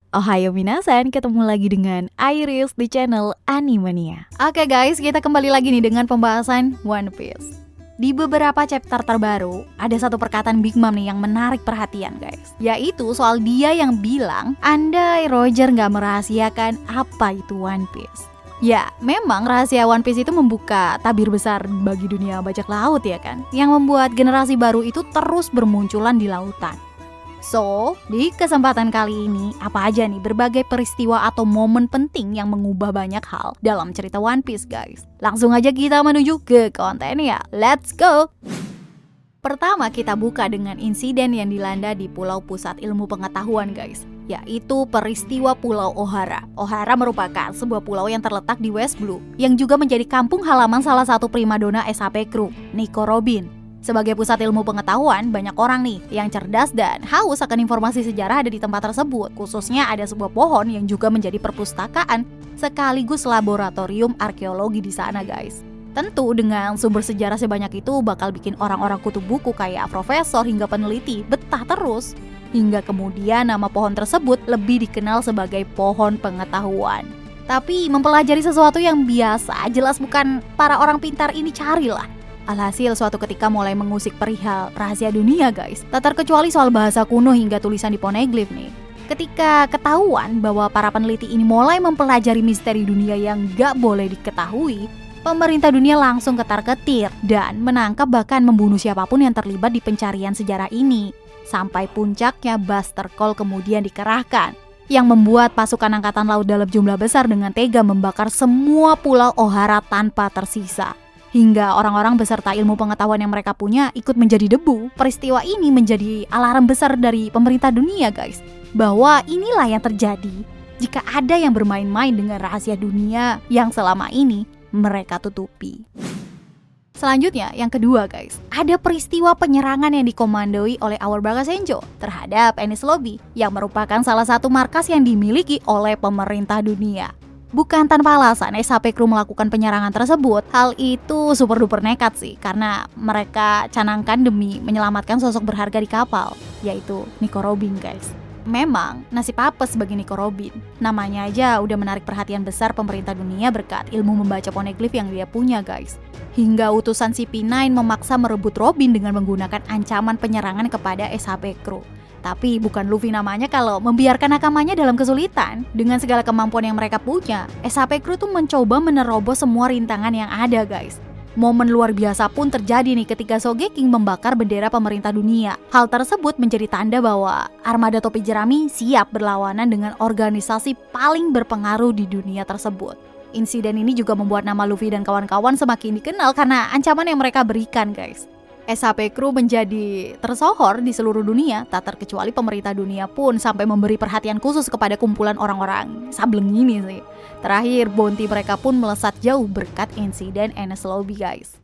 Ohayo minasan, ketemu lagi dengan Iris di channel Animania. Oke guys, kita kembali lagi nih dengan pembahasan One Piece. Di beberapa chapter terbaru, ada satu perkataan Big Mom nih yang menarik perhatian guys. Yaitu soal dia yang bilang, andai Roger nggak merahasiakan apa itu One Piece. Ya, memang rahasia One Piece itu membuka tabir besar bagi dunia bajak laut ya kan, yang membuat generasi baru itu terus bermunculan di lautan. So, di kesempatan kali ini, apa aja nih berbagai peristiwa atau momen penting yang mengubah banyak hal dalam cerita One Piece guys. Langsung aja kita menuju ke konten ya, let's go! Pertama kita buka dengan insiden yang dilanda di Pulau Pusat Ilmu Pengetahuan guys, yaitu peristiwa Pulau Ohara. Ohara merupakan sebuah pulau yang terletak di West Blue, yang juga menjadi kampung halaman salah satu primadona SHP Crew, Nico Robin. Sebagai pusat ilmu pengetahuan, banyak orang nih yang cerdas dan haus akan informasi sejarah ada di tempat tersebut. Khususnya ada sebuah pohon yang juga menjadi perpustakaan sekaligus laboratorium arkeologi di sana guys. Tentu dengan sumber sejarah sebanyak itu bakal bikin orang-orang kutub buku kayak profesor hingga peneliti betah terus. Hingga kemudian nama pohon tersebut lebih dikenal sebagai pohon pengetahuan. Tapi mempelajari sesuatu yang biasa jelas bukan para orang pintar ini carilah. Alhasil suatu ketika mulai mengusik perihal rahasia dunia guys. Tak terkecuali soal bahasa kuno hingga tulisan di poneglyph nih. Ketika ketahuan bahwa para peneliti ini mulai mempelajari misteri dunia yang gak boleh diketahui, pemerintah dunia langsung ketar-ketir dan menangkap bahkan membunuh siapapun yang terlibat di pencarian sejarah ini. Sampai puncaknya Buster Call kemudian dikerahkan, yang membuat pasukan angkatan laut dalam jumlah besar dengan tega membakar semua pulau Ohara tanpa tersisa. Hingga orang-orang beserta ilmu pengetahuan yang mereka punya ikut menjadi debu. Peristiwa ini menjadi alarm besar dari pemerintah dunia guys, bahwa inilah yang terjadi jika ada yang bermain-main dengan rahasia dunia yang selama ini mereka tutupi. Selanjutnya, yang kedua guys, ada peristiwa penyerangan yang dikomandoi oleh Our Braga Senjo terhadap Enies Lobby, yang merupakan salah satu markas yang dimiliki oleh pemerintah dunia. Bukan tanpa alasan SHP Crew melakukan penyerangan tersebut. Hal itu super duper nekat sih, karena mereka canangkan demi menyelamatkan sosok berharga di kapal, yaitu Nico Robin guys. Memang nasib apes bagi Nico Robin. Namanya aja udah menarik perhatian besar pemerintah dunia berkat ilmu membaca poneglyph yang dia punya guys. Hingga utusan CP9 memaksa merebut Robin dengan menggunakan ancaman penyerangan kepada SHP Crew. Tapi bukan Luffy namanya kalau membiarkan nakamannya dalam kesulitan. Dengan segala kemampuan yang mereka punya, SHP Crew tuh mencoba menerobos semua rintangan yang ada guys. Momen luar biasa pun terjadi nih ketika Sogeking membakar bendera pemerintah dunia. Hal tersebut menjadi tanda bahwa armada topi jerami siap berlawanan dengan organisasi paling berpengaruh di dunia tersebut. Insiden ini juga membuat nama Luffy dan kawan-kawan semakin dikenal karena ancaman yang mereka berikan guys. SHP Crew menjadi tersohor di seluruh dunia, tak terkecuali pemerintah dunia pun sampai memberi perhatian khusus kepada kumpulan orang-orang sableng ini sih. Terakhir, bounty mereka pun melesat jauh berkat insiden Enies Lobby guys.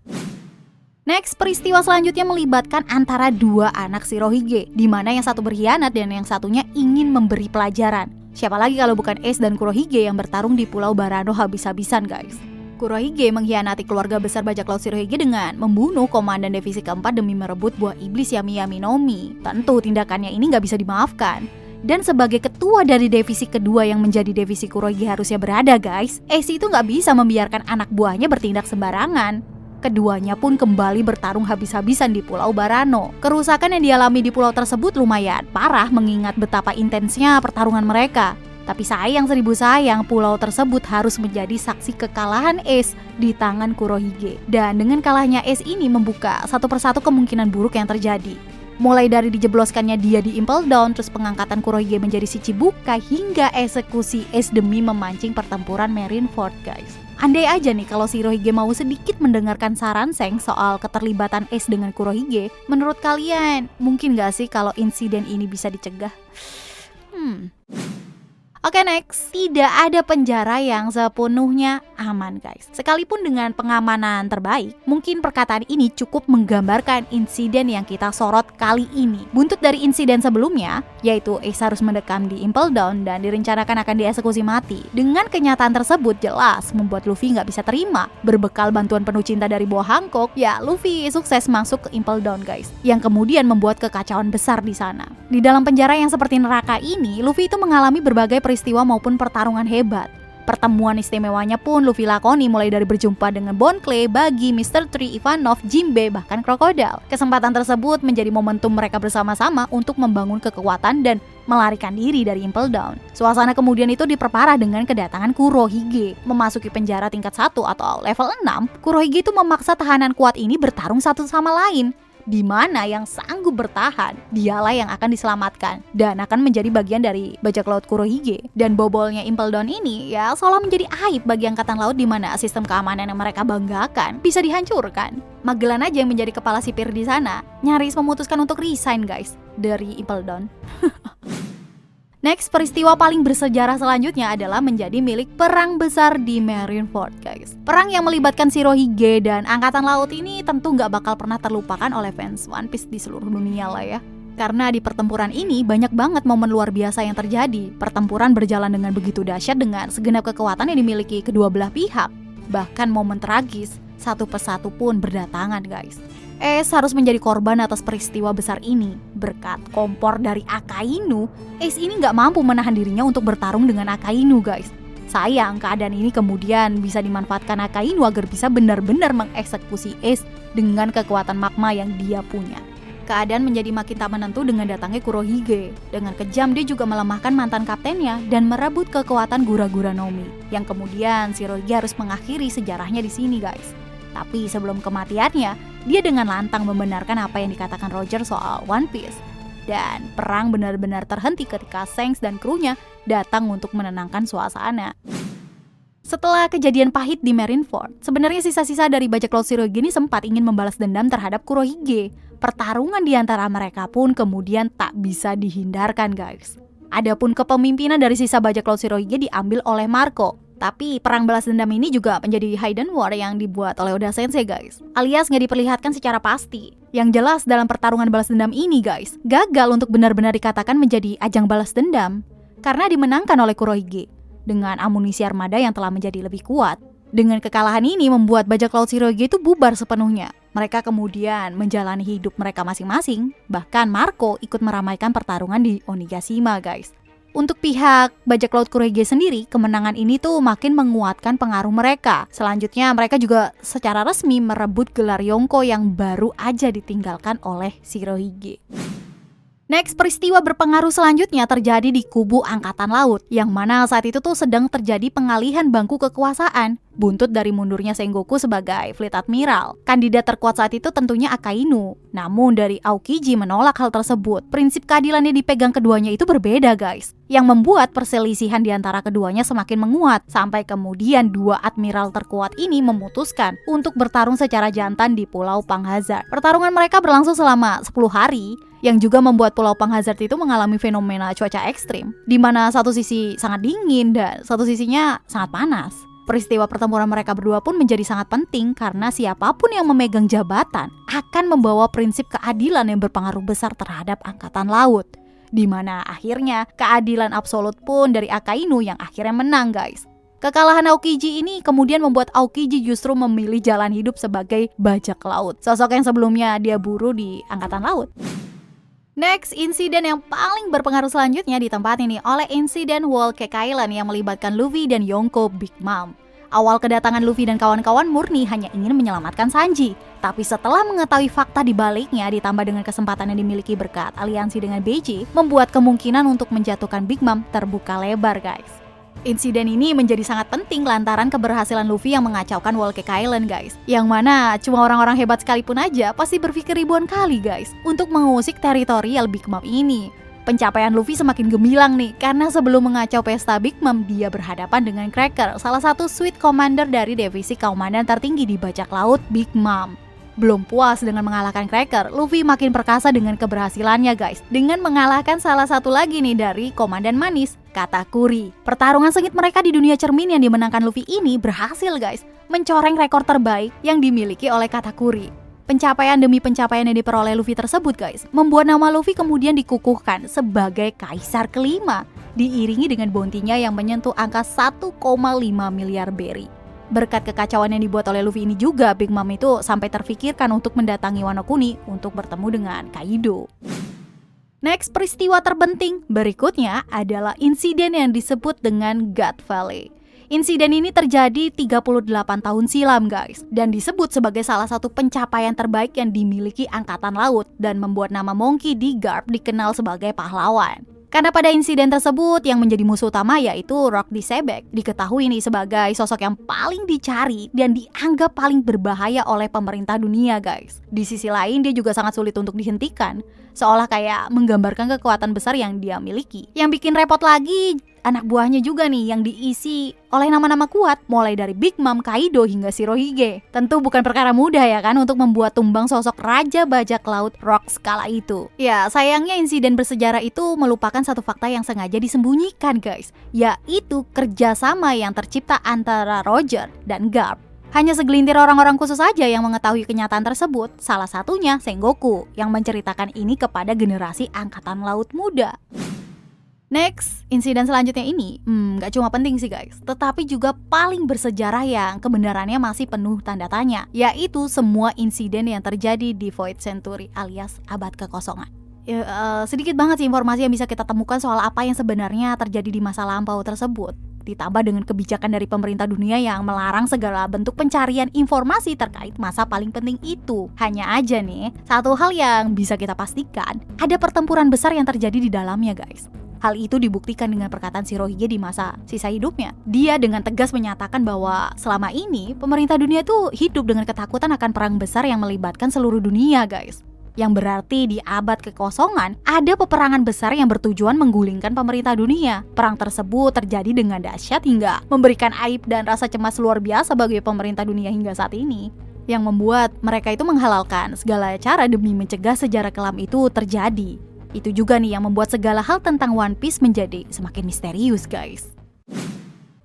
Next, peristiwa selanjutnya melibatkan antara dua anak Shirohige, di mana yang satu berkhianat dan yang satunya ingin memberi pelajaran. Siapa lagi kalau bukan Ace dan Kurohige yang bertarung di Pulau Barano habis-habisan guys. Kurohige mengkhianati keluarga besar bajak laut Shirohige dengan membunuh komandan divisi keempat demi merebut buah iblis Yami Yami no Mi. Tentu tindakannya ini nggak bisa dimaafkan. Dan sebagai ketua dari divisi kedua yang menjadi divisi Kurohige harusnya berada guys, Ace itu nggak bisa membiarkan anak buahnya bertindak sembarangan. Keduanya pun kembali bertarung habis-habisan di Pulau Barano. Kerusakan yang dialami di pulau tersebut lumayan parah mengingat betapa intensnya pertarungan mereka. Tapi sayang seribu sayang, pulau tersebut harus menjadi saksi kekalahan Ace di tangan Kurohige. Dan dengan kalahnya Ace ini membuka satu persatu kemungkinan buruk yang terjadi. Mulai dari dijebloskannya dia di Impel Down, terus pengangkatan Kurohige menjadi Shichibukai, hingga eksekusi Ace demi memancing pertempuran Marineford guys. Andai aja nih kalau Shirohige mau sedikit mendengarkan saran Seng soal keterlibatan Ace dengan Kurohige, menurut kalian mungkin gak sih kalau insiden ini bisa dicegah? Oke, next. Tidak ada penjara yang sepenuhnya aman, guys. Sekalipun dengan pengamanan terbaik, mungkin perkataan ini cukup menggambarkan insiden yang kita sorot kali ini. Buntut dari insiden sebelumnya, yaitu Ace harus mendekam di Impel Down dan direncanakan akan dieksekusi mati. Dengan kenyataan tersebut jelas membuat Luffy nggak bisa terima. Berbekal bantuan penuh cinta dari buah Hancock, ya Luffy sukses masuk ke Impel Down, guys. Yang kemudian membuat kekacauan besar di sana. Di dalam penjara yang seperti neraka ini, Luffy itu mengalami berbagai peristiwa maupun pertarungan hebat. Pertemuan istimewanya pun Luffy lakoni mulai dari berjumpa dengan Bon Clay, Buggy, Mr. Tree, Ivanov, Jinbe, bahkan Crocodile. Kesempatan tersebut menjadi momentum mereka bersama-sama untuk membangun kekuatan dan melarikan diri dari Impel Down. Suasana kemudian itu diperparah dengan kedatangan Kurohige. Memasuki penjara tingkat 1 atau level 6, Kurohige itu memaksa tahanan kuat ini bertarung satu sama lain. Di mana yang sanggup bertahan, dialah yang akan diselamatkan dan akan menjadi bagian dari bajak laut Kurohige. Dan bobolnya Impel Down ini ya seolah menjadi aib bagi angkatan laut di mana sistem keamanan yang mereka banggakan bisa dihancurkan. Magellan aja yang menjadi kepala sipir di sana nyaris memutuskan untuk resign, guys, dari Impel Down. Next, peristiwa paling bersejarah selanjutnya adalah menjadi milik perang besar di Marineford, guys. Perang yang melibatkan Shirohige dan angkatan laut ini tentu nggak bakal pernah terlupakan oleh fans One Piece di seluruh dunia lah ya. Karena di pertempuran ini banyak banget momen luar biasa yang terjadi. Pertempuran berjalan dengan begitu dahsyat dengan segenap kekuatan yang dimiliki kedua belah pihak. Bahkan momen tragis, satu persatu pun berdatangan, guys. Ace harus menjadi korban atas peristiwa besar ini. Berkat kompor dari Akainu, Ace ini nggak mampu menahan dirinya untuk bertarung dengan Akainu, guys. Sayang, keadaan ini kemudian bisa dimanfaatkan Akainu agar bisa benar-benar mengeksekusi Ace dengan kekuatan magma yang dia punya. Keadaan menjadi makin tak menentu dengan datangnya Kurohige. Dengan kejam dia juga melemahkan mantan kaptennya dan merebut kekuatan Gura-Gura Nomi. Yang kemudian Shirohige harus mengakhiri sejarahnya di sini, guys. Tapi sebelum kematiannya, dia dengan lantang membenarkan apa yang dikatakan Roger soal One Piece. Dan perang benar-benar terhenti ketika Shanks dan krunya datang untuk menenangkan suasana. Setelah kejadian pahit di Marineford, sebenarnya sisa-sisa dari bajak laut Shirohige ini sempat ingin membalas dendam terhadap Kurohige. Pertarungan di antara mereka pun kemudian tak bisa dihindarkan, guys. Adapun kepemimpinan dari sisa bajak laut Shirohige diambil oleh Marco. Tapi perang balas dendam ini juga menjadi hidden war yang dibuat oleh Oda Sensei, guys. Alias nggak diperlihatkan secara pasti. Yang jelas dalam pertarungan balas dendam ini, guys, gagal untuk benar-benar dikatakan menjadi ajang balas dendam. Karena dimenangkan oleh Kurohige dengan amunisi armada yang telah menjadi lebih kuat. Dengan kekalahan ini membuat bajak laut Shirohige itu bubar sepenuhnya. Mereka kemudian menjalani hidup mereka masing-masing. Bahkan Marco ikut meramaikan pertarungan di Onigashima, guys. Untuk pihak bajak laut Kurohige sendiri, kemenangan ini tuh makin menguatkan pengaruh mereka. Selanjutnya mereka juga secara resmi merebut gelar Yonko yang baru aja ditinggalkan oleh Shirohige. Next, peristiwa berpengaruh selanjutnya terjadi di kubu Angkatan Laut, yang mana saat itu tuh sedang terjadi pengalihan bangku kekuasaan. Buntut dari mundurnya Sengoku sebagai Fleet Admiral. Kandidat terkuat saat itu tentunya Akainu. Namun dari Aokiji menolak hal tersebut. Prinsip keadilan yang dipegang keduanya itu berbeda, guys. Yang membuat perselisihan di antara keduanya semakin menguat. Sampai kemudian dua admiral terkuat ini memutuskan untuk bertarung secara jantan di Pulau Panghazard. Pertarungan mereka berlangsung selama 10 hari. Yang juga membuat Pulau Panghazard itu mengalami fenomena cuaca ekstrim. Di mana satu sisi sangat dingin dan satu sisinya sangat panas. Peristiwa pertempuran mereka berdua pun menjadi sangat penting karena siapapun yang memegang jabatan akan membawa prinsip keadilan yang berpengaruh besar terhadap angkatan laut. Di mana akhirnya keadilan absolut pun dari Akainu yang akhirnya menang, guys. Kekalahan Aokiji ini kemudian membuat Aokiji justru memilih jalan hidup sebagai bajak laut. Sosok yang sebelumnya dia buru di angkatan laut. Next, insiden yang paling berpengaruh selanjutnya ditempati nih oleh insiden Whole Cake Island yang melibatkan Luffy dan Yonko Big Mom. Awal kedatangan Luffy dan kawan-kawan murni hanya ingin menyelamatkan Sanji. Tapi setelah mengetahui fakta di baliknya ditambah dengan kesempatan yang dimiliki berkat aliansi dengan Beiji, membuat kemungkinan untuk menjatuhkan Big Mom terbuka lebar, guys. Insiden ini menjadi sangat penting lantaran keberhasilan Luffy yang mengacaukan Whole Cake Island, guys. Yang mana cuma orang-orang hebat sekalipun aja pasti berpikir ribuan kali, guys, untuk mengusik teritorial Big Mom ini. Pencapaian Luffy semakin gemilang nih, karena sebelum mengacau pesta Big Mom, dia berhadapan dengan Cracker, salah satu Sweet Commander dari divisi keamanan tertinggi di bajak laut Big Mom. Belum puas dengan mengalahkan Cracker, Luffy makin perkasa dengan keberhasilannya guys, dengan mengalahkan salah satu lagi nih dari Komandan Manis, Katakuri. Pertarungan sengit mereka di dunia cermin yang dimenangkan Luffy ini berhasil guys, mencoreng rekor terbaik yang dimiliki oleh Katakuri. Pencapaian demi pencapaian yang diperoleh Luffy tersebut guys, membuat nama Luffy kemudian dikukuhkan sebagai Kaisar kelima, diiringi dengan bounty-nya yang menyentuh angka 1,5 miliar berry. Berkat kekacauan yang dibuat oleh Luffy ini juga, Big Mom itu sampai terfikirkan untuk mendatangi Wano Kuni untuk bertemu dengan Kaido. Next, peristiwa terpenting berikutnya adalah insiden yang disebut dengan God Valley. Insiden ini terjadi 38 tahun silam guys, dan disebut sebagai salah satu pencapaian terbaik yang dimiliki Angkatan Laut dan membuat nama Monkey D. Garp dikenal sebagai pahlawan. Karena pada insiden tersebut yang menjadi musuh utama yaitu Rock D. Sebek, diketahui nih sebagai sosok yang paling dicari dan dianggap paling berbahaya oleh pemerintah dunia guys. Di sisi lain dia juga sangat sulit untuk dihentikan, seolah kayak menggambarkan kekuatan besar yang dia miliki. Yang bikin repot lagi, anak buahnya juga nih yang diisi oleh nama-nama kuat, mulai dari Big Mom, Kaido hingga Shirohige. Tentu bukan perkara mudah ya kan untuk membuat tumbang sosok Raja Bajak Laut Rocks kala itu. Ya, sayangnya insiden bersejarah itu melupakan satu fakta yang sengaja disembunyikan guys, yaitu kerjasama yang tercipta antara Roger dan Garp. Hanya segelintir orang-orang khusus saja yang mengetahui kenyataan tersebut, salah satunya Sengoku yang menceritakan ini kepada generasi Angkatan Laut muda. Next, insiden selanjutnya ini gak cuma penting sih guys, tetapi juga paling bersejarah yang kebenarannya masih penuh tanda tanya, yaitu semua insiden yang terjadi di Void Century alias Abad Kekosongan. Sedikit banget sih informasi yang bisa kita temukan soal apa yang sebenarnya terjadi di masa lampau tersebut. Ditambah dengan kebijakan dari pemerintah dunia yang melarang segala bentuk pencarian informasi terkait masa paling penting itu. Hanya aja nih, satu hal yang bisa kita pastikan, ada pertempuran besar yang terjadi di dalamnya guys. Hal itu dibuktikan dengan perkataan Shirohige di masa sisa hidupnya. Dia dengan tegas menyatakan bahwa selama ini pemerintah dunia tuh hidup dengan ketakutan akan perang besar yang melibatkan seluruh dunia guys. Yang berarti di abad kekosongan ada peperangan besar yang bertujuan menggulingkan pemerintah dunia. Perang tersebut terjadi dengan dahsyat hingga memberikan aib dan rasa cemas luar biasa bagi pemerintah dunia hingga saat ini, yang membuat mereka itu menghalalkan segala cara demi mencegah sejarah kelam itu terjadi. Itu juga nih yang membuat segala hal tentang One Piece menjadi semakin misterius guys.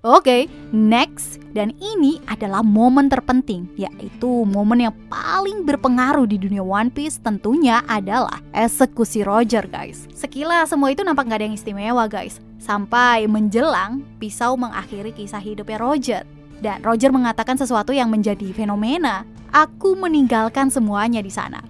Oke, next, dan ini adalah momen terpenting, yaitu momen yang paling berpengaruh di dunia One Piece tentunya adalah eksekusi Roger guys. Sekilas semua itu nampak gak ada yang istimewa guys, sampai menjelang pisau mengakhiri kisah hidupnya Roger. Dan Roger mengatakan sesuatu yang menjadi fenomena, "Aku meninggalkan semuanya di sana."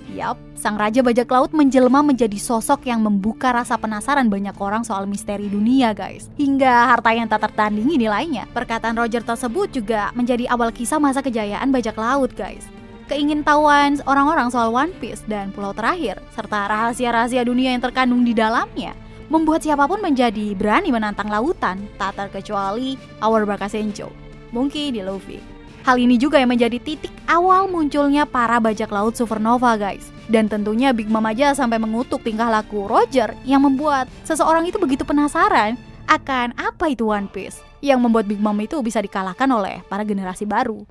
Yap, sang Raja Bajak Laut menjelma menjadi sosok yang membuka rasa penasaran banyak orang soal misteri dunia guys, hingga harta yang tak tertandingi nilainya. Perkataan Roger tersebut juga menjadi awal kisah masa kejayaan bajak laut guys. Keingintahuan orang-orang soal One Piece dan Pulau Terakhir, serta rahasia-rahasia dunia yang terkandung di dalamnya, membuat siapapun menjadi berani menantang lautan, tak terkecuali Our Bakasenjo, Monkey D. Luffy. Hal ini juga yang menjadi titik awal munculnya para bajak laut supernova guys. Dan tentunya Big Mom aja sampai mengutuk tingkah laku Roger yang membuat seseorang itu begitu penasaran akan apa itu One Piece, yang membuat Big Mom itu bisa dikalahkan oleh para generasi baru.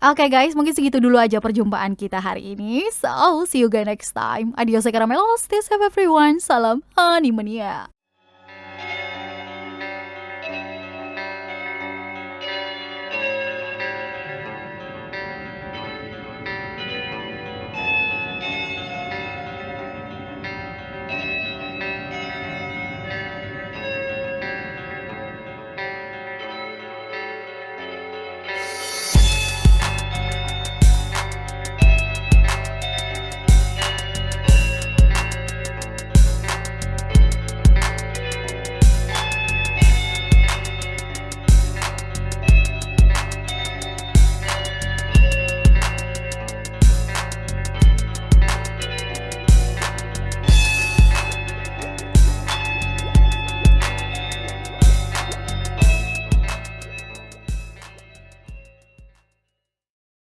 Oke guys, mungkin segitu dulu aja perjumpaan kita hari ini. So, see you guys next time. Adios, caramel. Stay safe everyone. Salam Animania.